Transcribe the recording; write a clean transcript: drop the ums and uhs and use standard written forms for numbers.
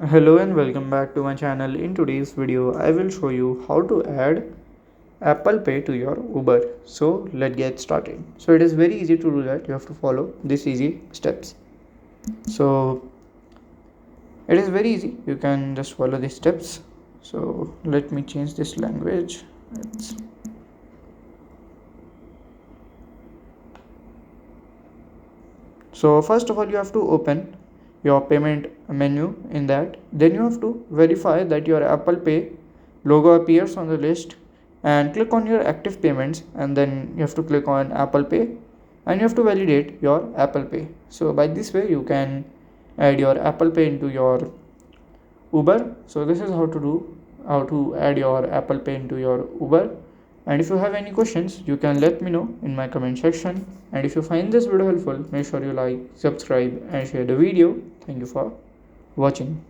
Hello and welcome back to my channel. In today's video, I will show you how to add Apple Pay to your Uber. So let's get started. So it is very easy to do that. You have to follow these easy steps. So it is very easy. You can just follow these steps. So let me change this language. It's So first of all, you have to open your payment menu in that. Then you have to verify that your Apple Pay logo appears on the list and click on your active payments, and then you have to click on Apple Pay and you have to validate your Apple Pay. So by this way you can add your Apple Pay into your Uber. So this is how to add your Apple Pay into your Uber. And if you have any questions, you can let me know in my comment section. And if you find this video helpful, make sure you like, subscribe and share the video. Thank you for watching.